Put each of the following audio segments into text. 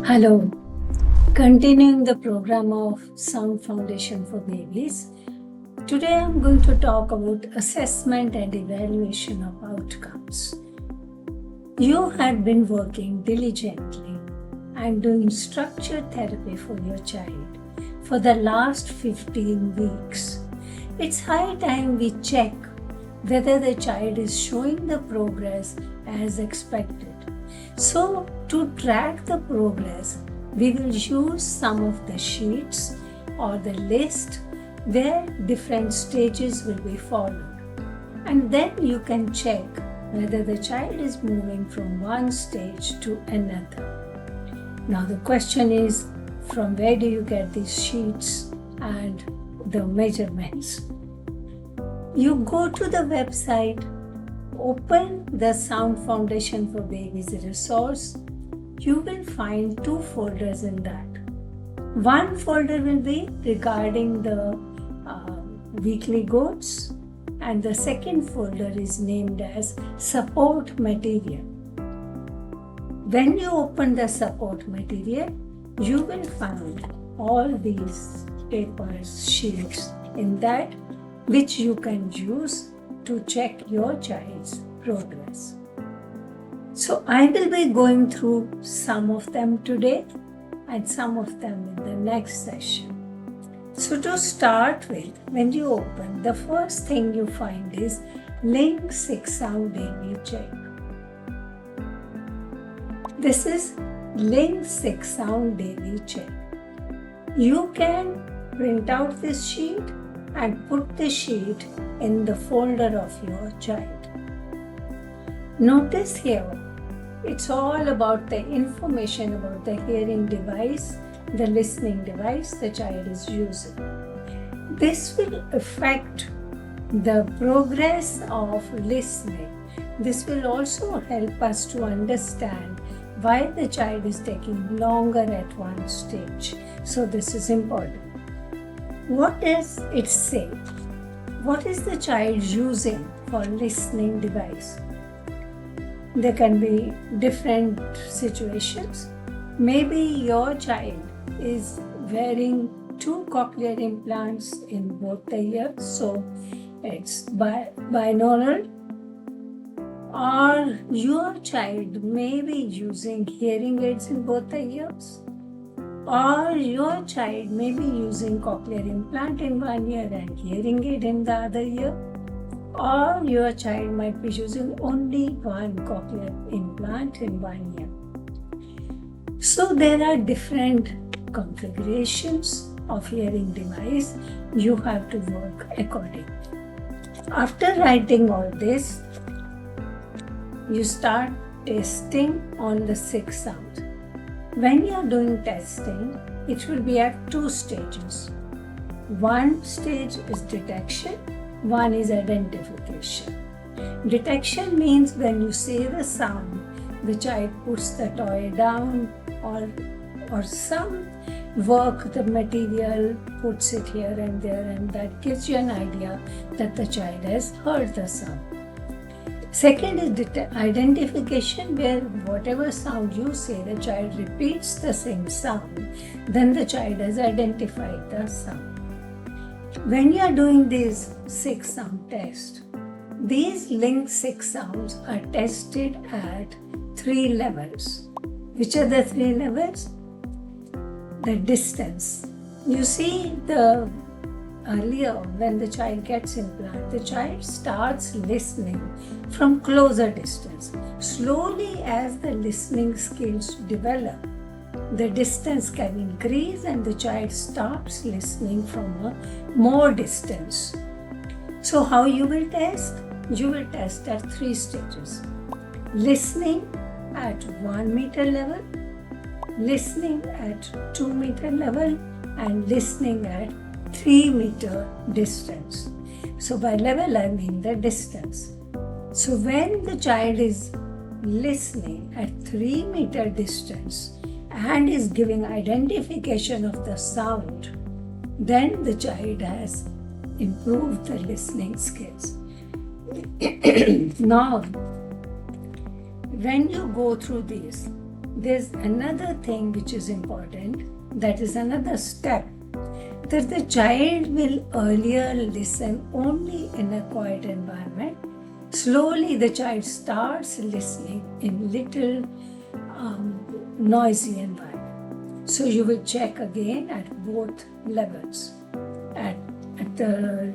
Hello, continuing the program of Sound Foundation for Babies. Today I'm going to talk about assessment and evaluation of outcomes. You had been working diligently and doing structured therapy for your child for the last 15 weeks. It's high time we check whether the child is showing the progress as expected. So, to track the progress, we will use some of the sheets or the list where different stages will be followed. And then you can check whether the child is moving from one stage to another. Now, the question is, from where do you get these sheets and the measurements? You go to the website, open the Sound Foundation for Babies resource. You will find two folders in that. One folder will be regarding the weekly goals, and the second folder is named as support material. When you open the support material, you will find all these papers, sheets in that which you can use to check your child's progress. So I will be going through some of them today and some of them in the next session. So to start with, when you open, the first thing you find is Link 6 Sound Daily Check. This is Link 6 Sound Daily Check. You can print out this sheet and put the sheet in the folder of your child. Notice here, it's all about the information about the hearing device, the listening device the child is using. This will affect the progress of listening. This will also help us to understand why the child is taking longer at one stage. So this is important. What does it say? What is the child using for listening device? There can be different situations. Maybe your child is wearing 2 cochlear implants in both the ears, so it's binaural. Or your child may be using hearing aids in both the ears. Or your child may be using cochlear implant in one ear and hearing aid in the other ear. Or your child might be using only one cochlear implant in one ear. So there are different configurations of hearing device. You have to work accordingly. After writing all this, you start testing on the 6 sounds. When you are doing testing, it will be at 2 stages. One stage is detection, one is identification. Detection means when you say the sound, the child puts the toy down or some work the material, puts it here and there, and that gives you an idea that the child has heard the sound. Second is identification, where whatever sound you say, the child repeats the same sound, then the child has identified the sound. When you are doing these 6 sound tests, these Link 6 sounds are tested at 3 levels. Which are the 3 levels? The distance. You see, earlier when the child gets implant, the child starts listening from closer distance. Slowly, as the listening skills develop, the distance can increase and the child starts listening from a more distance. So how you will test? You will test at 3 stages. Listening at 1 meter level, listening at 2 meter level, and listening at 3 meter distance. So by level I mean the distance. So when the child is listening at 3 meter distance and is giving identification of the sound, then the child has improved the listening skills. Now, when you go through these, there's another thing which is important, that is another step, that the child will earlier listen only in a quiet environment. Slowly the child starts listening in little noisy environment. So you will check again at both levels. At the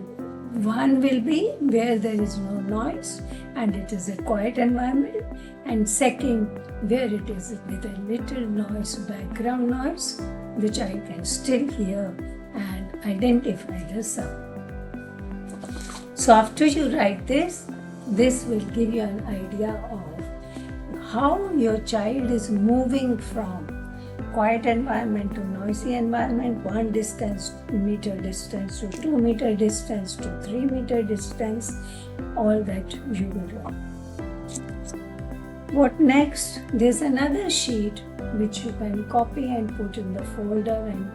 one will be where there is no noise and it is a quiet environment, and second where it is with a little noise, background noise, the child can still hear and identify the sound. So after you write this will give you an idea of how your child is moving from quiet environment to noisy environment, 1 meter distance to 2 meter distance to 3 meter distance, all that you will write. What next? There's another sheet which you can copy and put in the folder and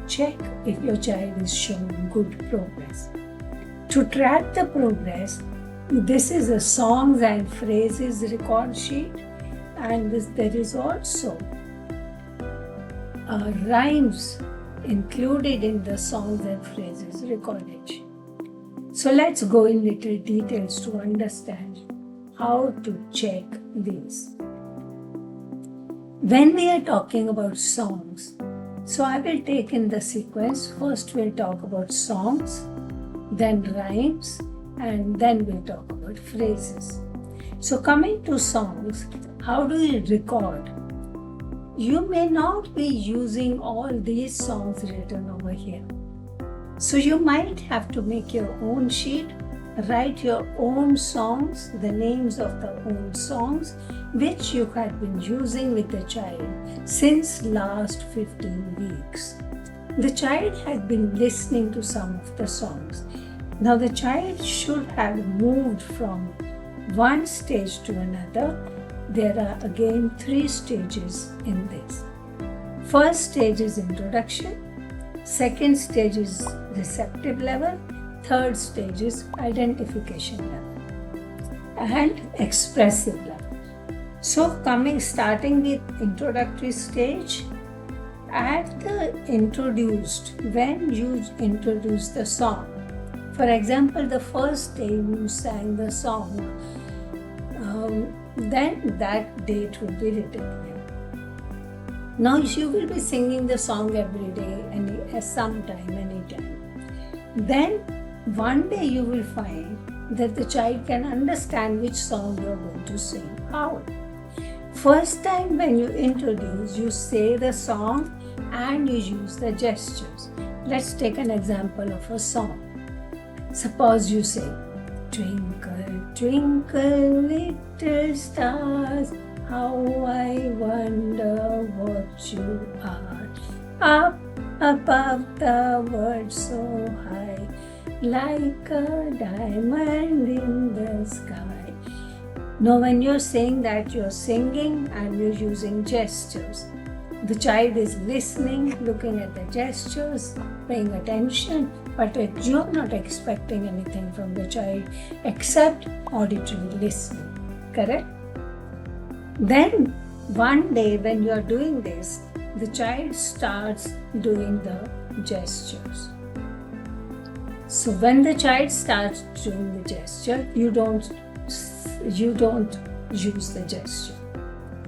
check if your child is showing good progress. To track the progress, this is a songs and phrases record sheet, and there is also rhymes included in the songs and phrases recorded sheet. So let's go in little details to understand how to check these. When we are talking about songs, so I will take in the sequence. First we'll talk about songs, then rhymes, and then we'll talk about phrases. So coming to songs, how do you record? You may not be using all these songs written over here. So you might have to make your own sheet, write your own songs, the names of the own songs which you had been using with the child since last 15 weeks. The child had been listening to some of the songs. Now the child should have moved from one stage to another. There are again 3 stages in this. First stage is introduction, second stage is receptive level, third stage is identification level, and expressive level. So starting with introductory stage, at the introduced, when you introduce the song, for example, the first day you sang the song, then that date will be written here. Now you will be singing the song every day, sometime, anytime. Then one day you will find that the child can understand which song you are going to sing. How? First time when you introduce, you say the song and you use the gestures. Let's take an example of a song. Suppose you say, "Twinkle, twinkle, little stars, how I wonder what you are. Up above the world so high, like a diamond in the sky." Now when you're saying that, you're singing and you're using gestures. The child is listening, looking at the gestures, paying attention, but you're not expecting anything from the child except auditory listening. Correct? Then one day when you are doing this, the child starts doing the gestures. So when the child starts doing the gesture, you don't use the gesture,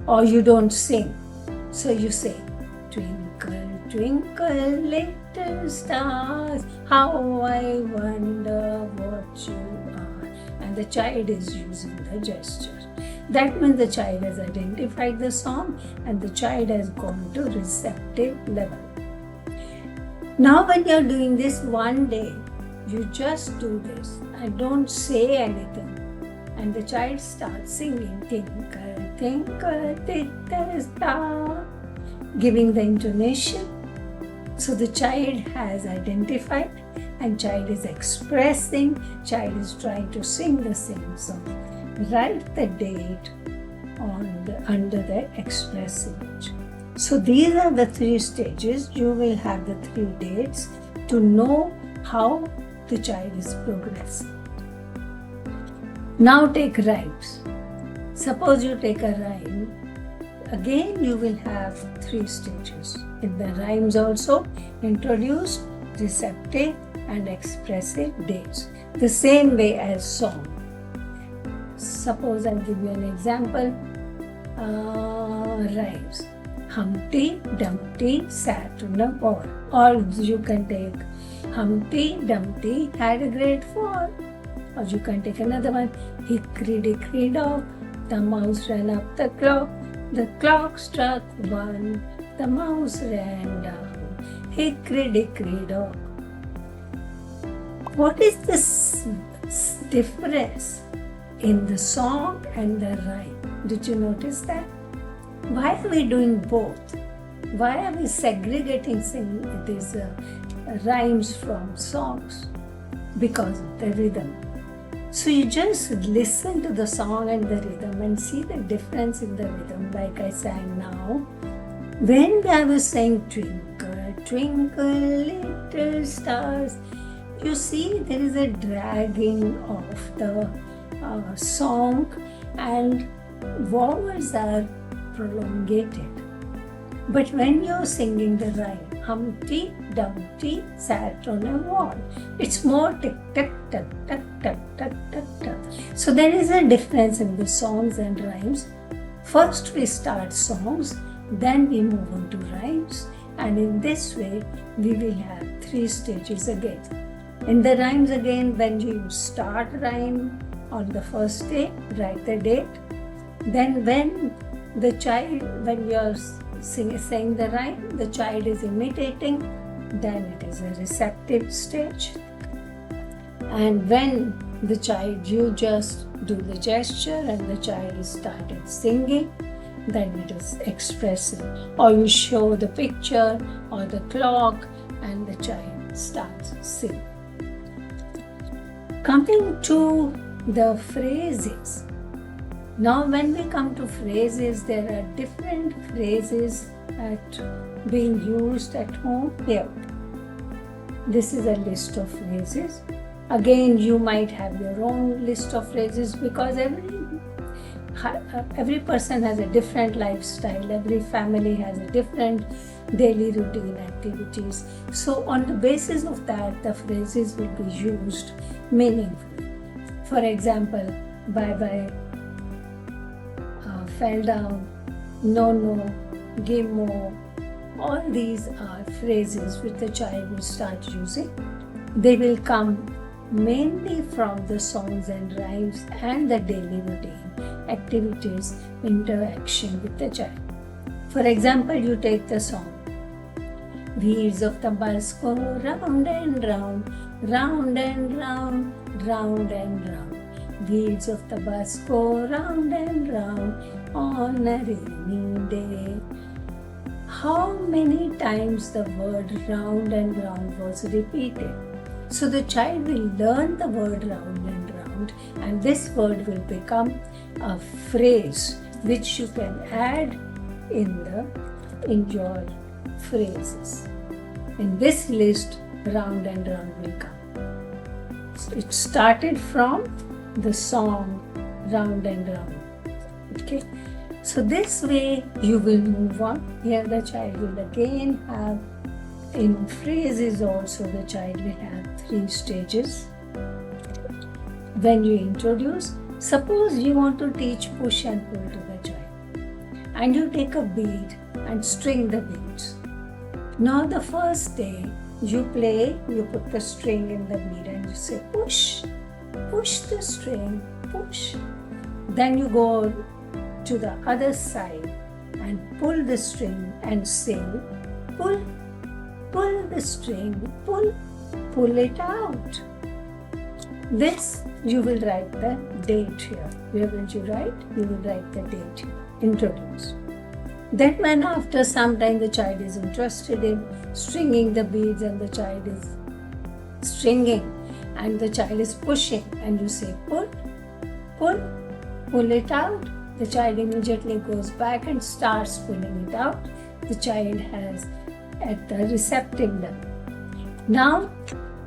or you don't sing. So you say, "Twinkle, twinkle, little stars, how I wonder what you are." And the child is using the gesture. That means the child has identified the song and the child has gone to receptive level. Now when you are doing this one day, you just do this and don't say anything. And the child starts singing, "Tinkle, tinkle, little star," giving the intonation. So the child has identified and child is expressing, child is trying to sing the same song. Write the date under the expressive age. So these are the 3 stages. You will have the 3 dates to know how the child is progressing. Now take rhymes. Suppose you take a rhyme. again you will have 3 stages. In the rhymes also, introduced, receptive and expressive dates. The same way as song. Suppose I'll give you an example. Rhymes. Humpty Dumpty sat on a wall. Or you can take Humpty Dumpty had a great fall. Or you can take another one. Hickory dickory dock, the mouse ran up the clock. The clock struck 1, the mouse ran down. Hickory dickory dock. What is this difference in the song and the rhyme? Did you notice that? Why are we doing both? Why are we segregating these rhymes from songs? Because of the rhythm. So you just listen to the song and the rhythm and see the difference in the rhythm, like I sang now. When I was saying twinkle, twinkle little stars, you see there is a dragging of the song and vowels are prolongated. But when you're singing the rhyme, Humpty Dumpty sat on a wall, it's more tick tick tick tick tick tick tick tick. So there is a difference in the songs and rhymes. First we start songs, then we move on to rhymes, and in this way we will have 3 stages again. In the rhymes again, when you start rhyme on the first day, write the date. Then when the child, when you're saying the rhyme, the child is imitating, then it is a receptive stage. And when the child, you just do the gesture and the child is started singing, then it is expressive. Or you show the picture or the clock and the child starts singing. Coming to the phrases. Now when we come to phrases, there are different phrases being used at home here. This is a list of phrases. Again, you might have your own list of phrases because every person has a different lifestyle, every family has a different daily routine activities. So on the basis of that, the phrases will be used meaningfully. For example, bye-bye, fell down, no, give more. All these are phrases which the child will start using. They will come mainly from the songs and rhymes and the daily routine activities, interaction with the child. For example, you take the song. Wheels of the bus go round and round, round and round, round and round. Wheels of the bus go round and round on a rainy day. How many times the word round and round was repeated? So the child will learn the word round and round, and this word will become a phrase which you can add in your phrases. In this list, round and round will come. It started from the song round and round. Okay, so this way you will move on. Here the child will again have, in phrases also the child will have 3 stages. When you introduce, suppose you want to teach push and pull to the child, and you take a bead and string the beads. Now the first day you play, you put the string in the bead and you say push, push the string, push. Then you go to the other side and pull the string and say pull, pull the string, pull it out. This you will write the date here. Where will you write? You will write the date here. Introduce. Then when after some time the child is interested in stringing the beads and the child is stringing and the child is pushing and you say pull, pull, pull it out. The child immediately goes back and starts pulling it out. The child has at the receptive level. Now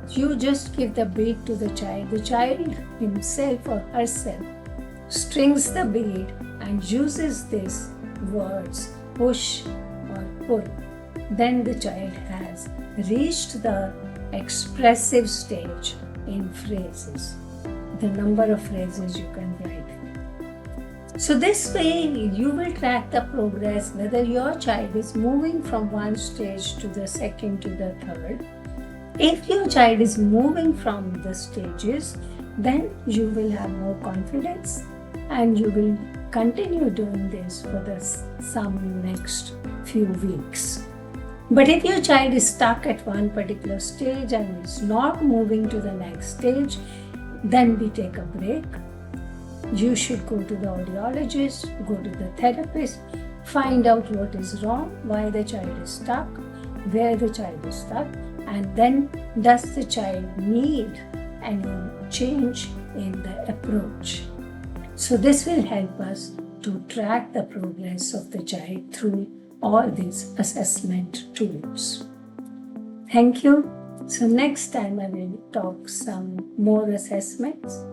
you just give the bead to the child. The child himself or herself strings the bead and uses this words push or pull, then the child has reached the expressive stage in phrases, the number of phrases you can write. So this way you will track the progress whether your child is moving from one stage to the second to the third. If your child is moving from the stages, then you will have more confidence and you will continue doing this for some next few weeks. But if your child is stuck at one particular stage and is not moving to the next stage, then we take a break. You should go to the audiologist, go to the therapist, find out what is wrong, why the child is stuck, where the child is stuck, and then does the child need any change in the approach. So this will help us to track the progress of the child through all these assessment tools. Thank you. So next time I will talk some more assessments.